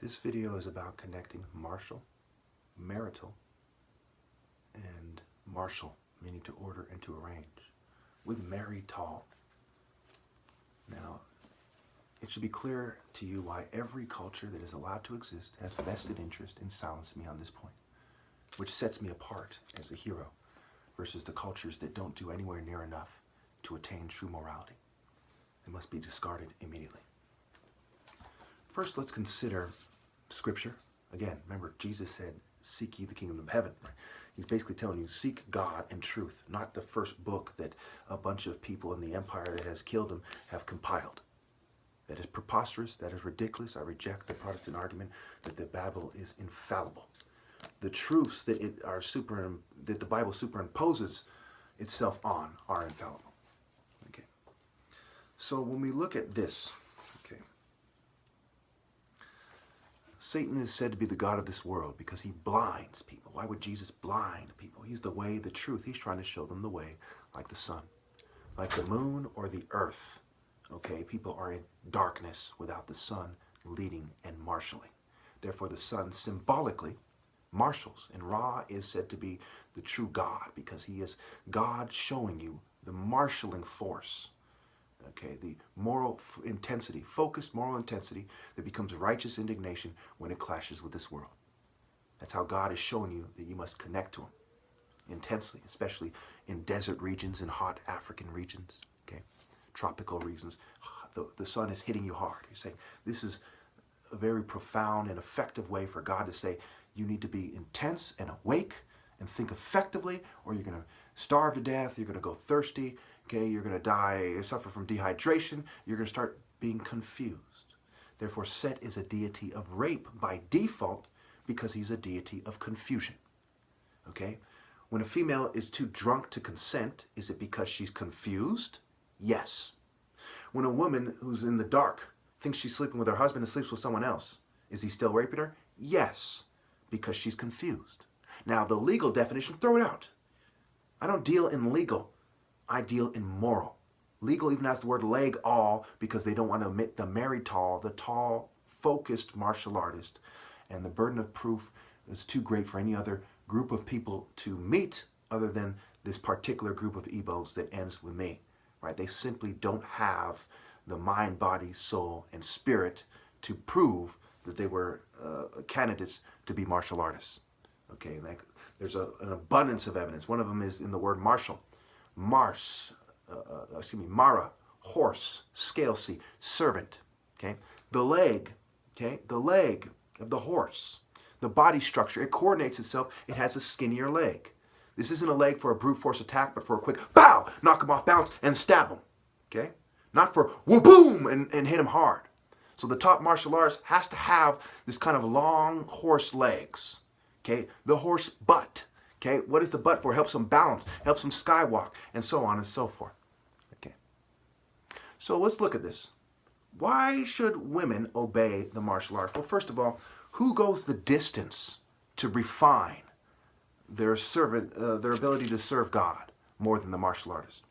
This video is about connecting martial, marital, and martial, meaning to order and to arrange, with marital. Now, it should be clear to you why every culture that is allowed to exist has vested interest in silencing me on this point, which sets me apart as a hero versus the cultures that don't do anywhere near enough to attain true morality. They must be discarded immediately. First, let's consider Scripture. Again, remember, Jesus said, seek ye the kingdom of heaven. Right? He's basically telling you, seek God and truth, not the first book that a bunch of people in the empire that has killed him have compiled. That is preposterous. That is ridiculous. I reject the Protestant argument that the Bible is infallible. The truths that that the Bible superimposes itself on are infallible. Okay. So when we look at this, okay, Satan is said to be the god of this world because he blinds people. Why would Jesus blind people? He's the way, the truth. He's trying to show them the way, like the sun, like the moon or the earth. Okay, people are in darkness without the sun leading and marshaling. Therefore, the sun symbolically marshals, and Ra is said to be the true God because he is God showing you the marshaling force. Okay, the moral intensity, focused moral intensity that becomes righteous indignation when it clashes with this world. That's how God is showing you that you must connect to him intensely, especially in desert regions and hot African regions, okay, tropical regions. The sun is hitting you hard. He's saying this is a very profound and effective way for God to say you need to be intense and awake and think effectively, or you're going to starve to death, you're going to go thirsty, okay, you're going to die, suffer from dehydration, you're going to start being confused. Therefore, Set is a deity of rape by default because he's a deity of confusion. Okay? When a female is too drunk to consent, is it because she's confused? Yes. When a woman who's in the dark thinks she's sleeping with her husband and sleeps with someone else, is he still raping her? Yes, because she's confused. Now, the legal definition, throw it out. I don't deal in legal. I deal in moral. Legal even has the word leg all because they don't want to admit the marital, the tall, focused martial artist. And the burden of proof is too great for any other group of people to meet other than this particular group of Igbos that ends with me. Right? They simply don't have the mind, body, soul, and spirit to prove that they were candidates to be martial artists. Okay, like there's an abundance of evidence. One of them is in the word martial. Marsh, Mara, horse, scalesy, servant. Okay, the leg of the horse, the body structure, it coordinates itself. It has a skinnier leg. This isn't a leg for a brute force attack, but for a quick bow, knock him off balance, and stab him. Okay, not for whoa boom and hit him hard. So the top martial artist has to have this kind of long horse legs. Okay, the horse butt. Okay, what is the butt for? Helps them balance, helps them skywalk, and so on and so forth. Okay, so let's look at this. Why should women obey the martial arts? Well, first of all, who goes the distance to refine their ability to serve God more than the martial artist?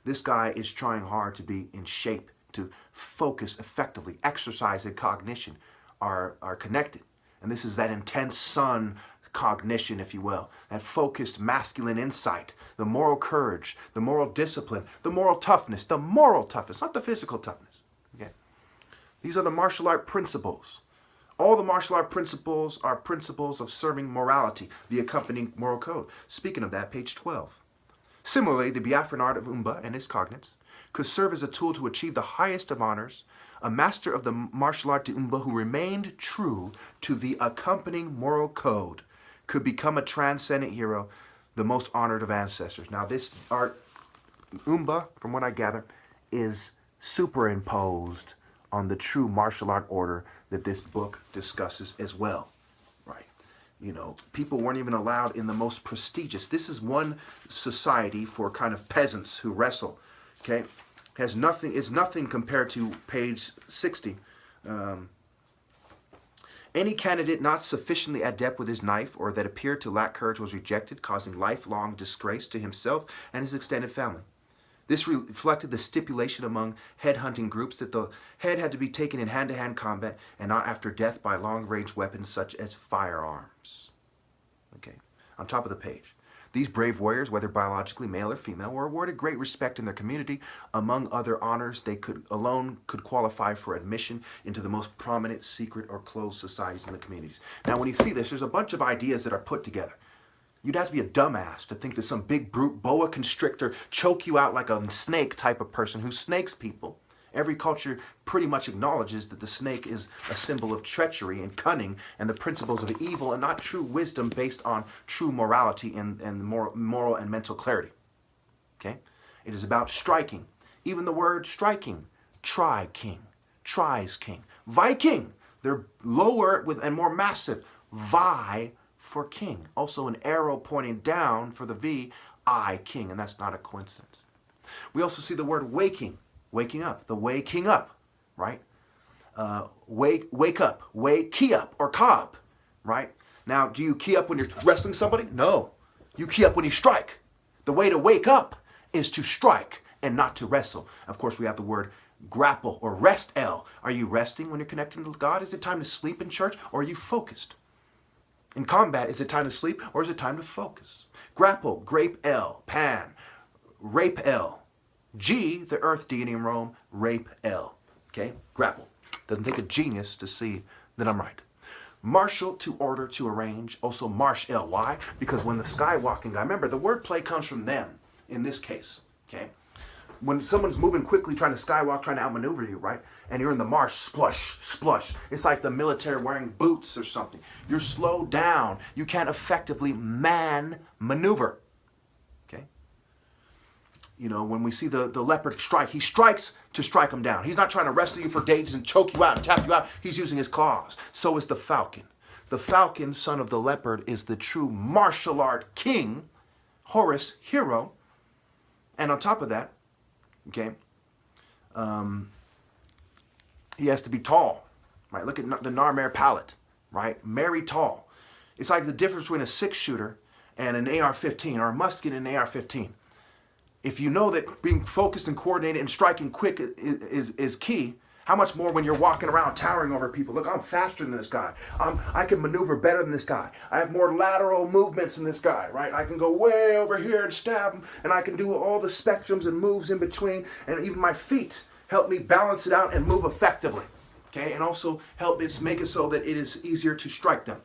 This guy is trying hard to be in shape, to focus effectively. Exercise and cognition are connected. And this is that intense sun cognition, if you will, that focused masculine insight, the moral courage, the moral discipline, the moral toughness, not the physical toughness. Okay? These are the martial art principles. All the martial art principles are principles of serving morality, the accompanying moral code. Speaking of that, page 12. Similarly, the Biafran art of Umba and his cognates could serve as a tool to achieve the highest of honors. A master of the martial art de Umba who remained true to the accompanying moral code could become a transcendent hero, the most honored of ancestors. Now, this art, Umba, from what I gather, is superimposed on the true martial art order that this book discusses as well. Right? You know, people weren't even allowed in the most prestigious. This is one society for kind of peasants who wrestle. Okay? Is nothing compared to page 60. Any candidate not sufficiently adept with his knife or that appeared to lack courage was rejected, causing lifelong disgrace to himself and his extended family. This reflected the stipulation among head-hunting groups that the head had to be taken in hand-to-hand combat and not after death by long-range weapons such as firearms. Okay, on top of the page. These brave warriors, whether biologically male or female, were awarded great respect in their community. Among other honors, they could qualify for admission into the most prominent secret or closed societies in the communities. Now, when you see this, there's a bunch of ideas that are put together. You'd have to be a dumbass to think that some big brute boa constrictor choke you out like a snake type of person who snakes people. Every culture pretty much acknowledges that the snake is a symbol of treachery and cunning and the principles of evil and not true wisdom based on true morality and moral and mental clarity. Okay? It is about striking. Even the word striking, try king, tries king. Viking, they're lower and more massive. Vi for king. Also an arrow pointing down for the V, I king, and that's not a coincidence. We also see the word waking. Waking up, the waking up, right? Wake up, key up, or cob, right? Now, do you key up when you're wrestling somebody? No. You key up when you strike. The way to wake up is to strike and not to wrestle. Of course, we have the word grapple or rest L. Are you resting when you're connecting to God? Is it time to sleep in church, or are you focused? In combat, is it time to sleep, or is it time to focus? Grapple, grape L, pan, rape L. G, the earth deity in Rome, rape L. Okay? Grapple. Doesn't take a genius to see that I'm right. Marshal, to order, to arrange. Also marsh L. Why? Because when the skywalking guy, remember, the wordplay comes from them in this case. Okay? When someone's moving quickly, trying to skywalk, trying to outmaneuver you, right? And you're in the marsh, splush, splush. It's like the military wearing boots or something. You're slowed down. You can't effectively maneuver. You know, when we see the leopard strike, he strikes to strike him down. He's not trying to wrestle you for days and choke you out and tap you out. He's using his claws. So is the falcon. The falcon, son of the leopard, is the true martial art king, Horus, hero. And on top of that, okay, he has to be tall, right? Look at the Narmer palette, right? Very tall. It's like the difference between a six-shooter and an AR-15 or a musket and an AR-15. If you know that being focused and coordinated and striking quick is key, how much more when you're walking around towering over people? Look, I'm faster than this guy. I can maneuver better than this guy. I have more lateral movements than this guy, right? I can go way over here and stab him, and I can do all the spectrums and moves in between, and even my feet help me balance it out and move effectively, okay? And also help make it so that it is easier to strike them,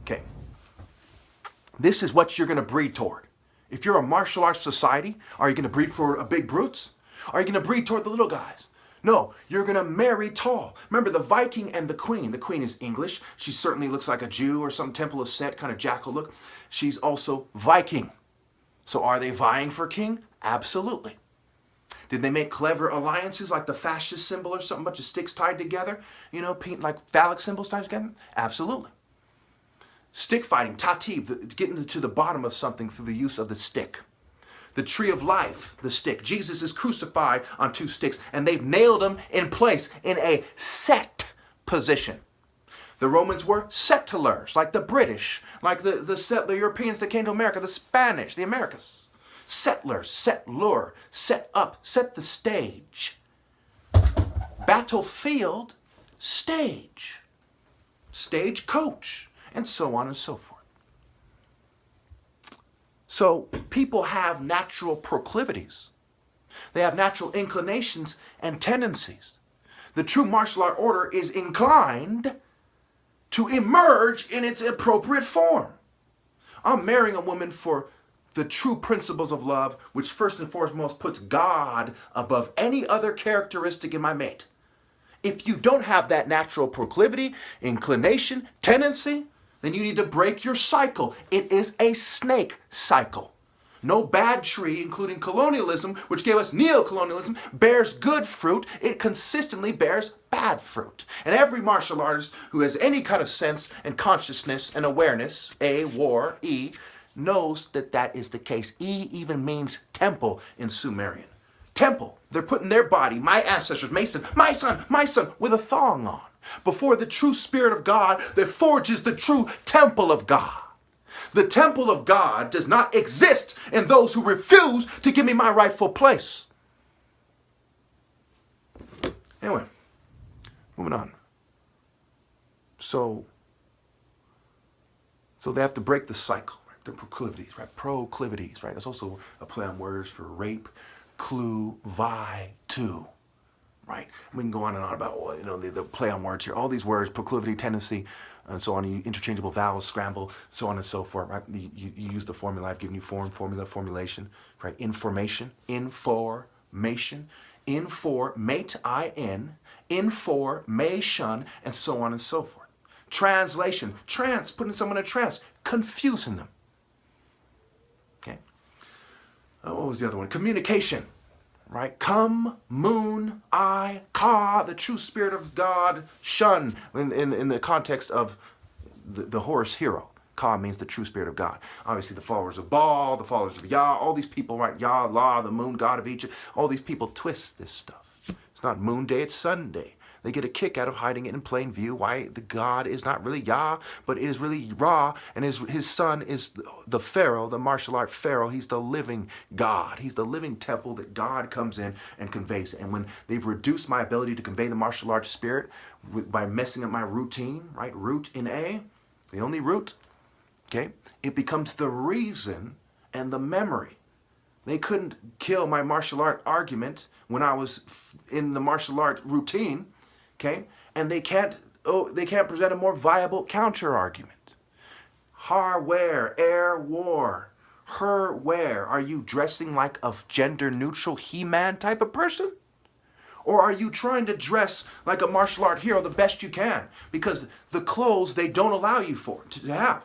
okay? This is what you're going to breed toward. If you're a martial arts society, are you going to breed for big brutes? Are you going to breed toward the little guys? No, you're going to marry tall. Remember the Viking and the Queen. The Queen is English. She certainly looks like a Jew or some Temple of Set kind of jackal look. She's also Viking. So are they vying for king? Absolutely. Did they make clever alliances like the fascist symbol or something, a bunch of sticks tied together? You know, like phallic symbols tied together? Absolutely. Stick fighting, tatib, getting to the bottom of something through the use of the stick. The tree of life, the stick. Jesus is crucified on two sticks, and they've nailed him in place in a set position. The Romans were settlers, like the British, like the Europeans that came to America, the Spanish, the Americas. Settlers, set lure, set up, set the stage. Battlefield, stage. Stagecoach. And so on and so forth. So people have natural proclivities. They have natural inclinations and tendencies. The true martial art order is inclined to emerge in its appropriate form. I'm marrying a woman for the true principles of love, which first and foremost puts God above any other characteristic in my mate. If you don't have that natural proclivity, inclination, tendency, then you need to break your cycle. It is a snake cycle. No bad tree, including colonialism, which gave us neocolonialism, bears good fruit. It consistently bears bad fruit. And every martial artist who has any kind of sense and consciousness and awareness, A, war, E, knows that that is the case. E even means temple in Sumerian. Temple. They're putting their body, my ancestors, Mason, my son, with a thong on. Before the true Spirit of God that forges the true temple of God. The temple of God does not exist in those who refuse to give me my rightful place. Anyway, moving on. So they have to break the cycle, right? The proclivities, right? Proclivities, right? That's also a play on words for rape, clue, vi, to, right? We can go on and on about, well, the play on words here. All these words, proclivity, tendency, and so on. Interchangeable vowels, scramble, so on and so forth, right? You use the formula. I've given you form, formula, formulation, right? Information, information, informate, I-N, information, and so on and so forth. Translation, putting someone in a trance, confusing them. Okay. What was the other one? Communication, right? Come, moon, I, ka, the true spirit of God, shun, in the context of the Horus hero. Ka means the true spirit of God. Obviously, the followers of Baal, the followers of Yah, all these people, right? Yah, La, the moon god of Egypt, all these people twist this stuff. It's not moon day, it's sun day. They get a kick out of hiding it in plain view. Why the God is not really Yah, but it is really Ra, and his son is the Pharaoh, the martial art Pharaoh. He's the living God. He's the living temple that God comes in and conveys. And when they've reduced my ability to convey the martial arts spirit by messing up my routine, right? Root in A, the only root, okay? It becomes the reason and the memory. They couldn't kill my martial art argument when I was in the martial art routine. Okay, and they can't present a more viable counter argument. Har where, air war, her where. Are you dressing like a gender neutral He-Man type of person? Or are you trying to dress like a martial art hero the best you can? Because the clothes they don't allow you to have.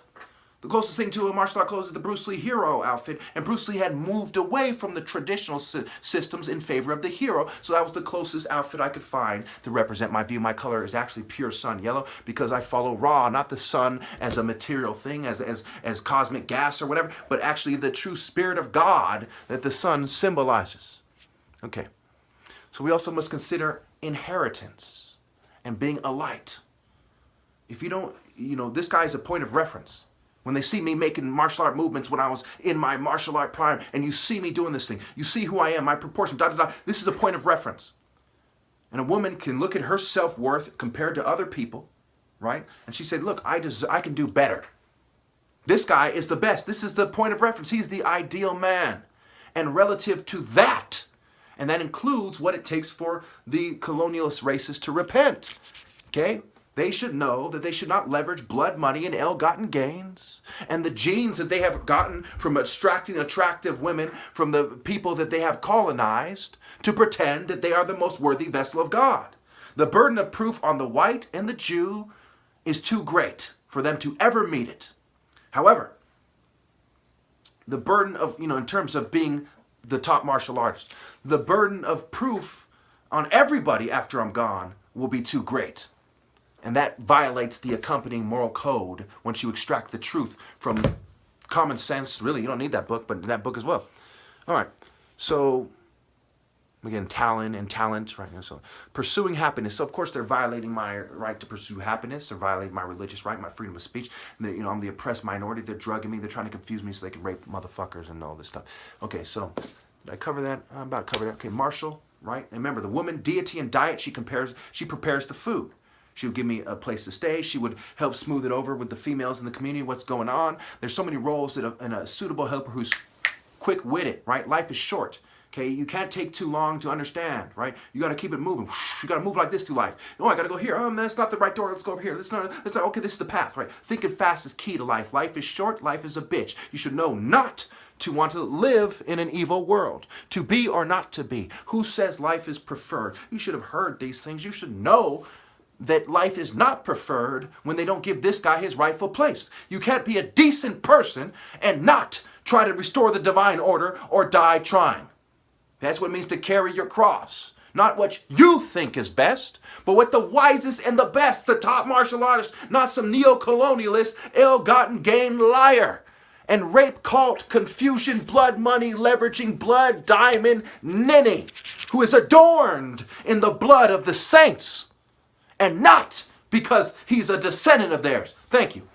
The closest thing to a martial art clothes is the Bruce Lee hero outfit, and Bruce Lee had moved away from the traditional systems in favor of the hero, so that was the closest outfit I could find to represent my view. My color is actually pure sun yellow because I follow Ra, not the sun as a material thing, as cosmic gas or whatever, but actually the true spirit of God that the sun symbolizes. Okay, so we also must consider inheritance and being a light. If you don't, this guy is a point of reference. When they see me making martial art movements when I was in my martial art prime, and you see me doing this thing, you see who I am, my proportion, this is a point of reference. And a woman can look at her self-worth compared to other people, right? And she said, look, I can do better. This guy is the best. This is the point of reference. He's the ideal man. And relative to that, and that includes what it takes for the colonialist races to repent, okay? They should know that they should not leverage blood money and ill-gotten gains and the genes that they have gotten from extracting attractive women from the people that they have colonized to pretend that they are the most worthy vessel of God. The burden of proof on the white and the Jew is too great for them to ever meet it. However, the burden of, in terms of being the top martial artist, the burden of proof on everybody after I'm gone will be too great. And that violates the accompanying moral code once you extract the truth from common sense. Really, you don't need that book, but that book as well. All right. So, again, talent, right? So, pursuing happiness. So, of course, they're violating my right to pursue happiness. They're violating my religious right, my freedom of speech. I'm the oppressed minority. They're drugging me. They're trying to confuse me so they can rape motherfuckers and all this stuff. Okay, so, did I cover that? I'm about to cover that. Okay, martial, right? And remember, the woman, deity and diet, she prepares the food. She would give me a place to stay. She would help smooth it over with the females in the community, what's going on. There's so many roles that in a suitable helper who's quick-witted, right? Life is short, okay? You can't take too long to understand, right? You got to keep it moving. You got to move like this through life. Oh, I got to go here. Oh, that's not the right door. Let's go over here. Okay, this is the path, right? Thinking fast is key to life. Life is short. Life is a bitch. You should know not to want to live in an evil world. To be or not to be. Who says life is preferred? You should have heard these things. You should know that life is not preferred when they don't give this guy his rightful place. You can't be a decent person and not try to restore the divine order or die trying. That's what it means to carry your cross. Not what you think is best, but what the wisest and the best, the top martial artist, not some neo-colonialist, ill-gotten gain liar. And rape, cult, confusion, blood money, leveraging blood, diamond, ninny, who is adorned in the blood of the saints. And not because he's a descendant of theirs. Thank you.